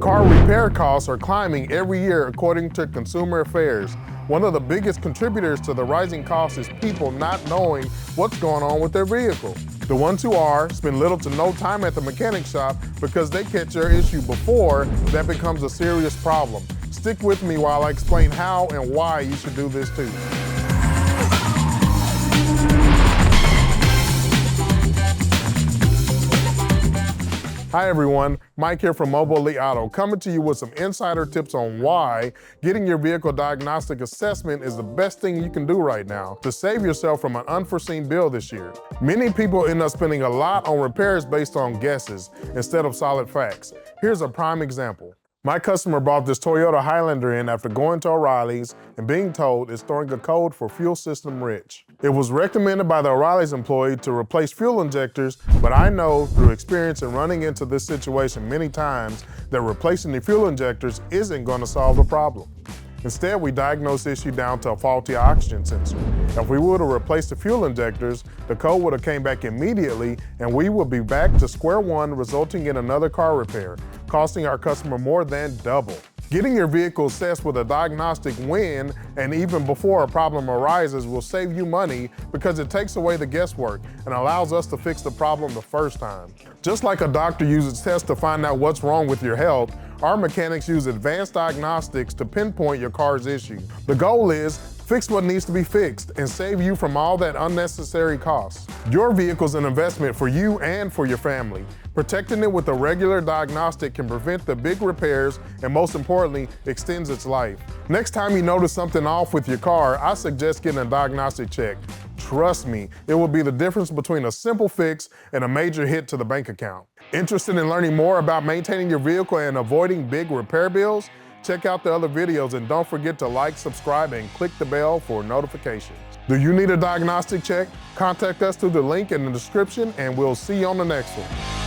Car repair costs are climbing every year according to Consumer Affairs. One of the biggest contributors to the rising costs is people not knowing what's going on with their vehicle. The ones who are spend little to no time at the mechanic shop because they catch your issue before that becomes a serious problem. Stick with me while I explain how and why you should do this too. Hi everyone, Mike here from Mobile Elite Auto, coming to you with some insider tips on why getting your vehicle diagnostic assessment is the best thing you can do right now to save yourself from an unforeseen bill this year. Many people end up spending a lot on repairs based on guesses instead of solid facts. Here's a prime example. My customer brought this Toyota Highlander in after going to O'Reilly's and being told it's throwing a code for fuel system rich. It was recommended by the O'Reilly's employee to replace fuel injectors, but I know through experience in running into this situation many times that replacing the fuel injectors isn't going to solve the problem. Instead, we diagnosed the issue down to a faulty oxygen sensor. If we would have replaced the fuel injectors, the code would have came back immediately and we would be back to square one, resulting in another car repair, costing our customer more than double. Getting your vehicle assessed with a diagnostic when and even before a problem arises will save you money because it takes away the guesswork and allows us to fix the problem the first time. Just like a doctor uses tests to find out what's wrong with your health, our mechanics use advanced diagnostics to pinpoint your car's issue. The goal is fix what needs to be fixed and save you from all that unnecessary costs. Your vehicle's an investment for you and for your family. Protecting it with a regular diagnostic can prevent the big repairs and, most importantly, extends its life. Next time you notice something off with your car, I suggest getting a diagnostic check. Trust me, it will be the difference between a simple fix and a major hit to the bank account. Interested in learning more about maintaining your vehicle and avoiding big repair bills? Check out the other videos and don't forget to like, subscribe, and click the bell for notifications. Do you need a diagnostic check? Contact us through the link in the description and we'll see you on the next one.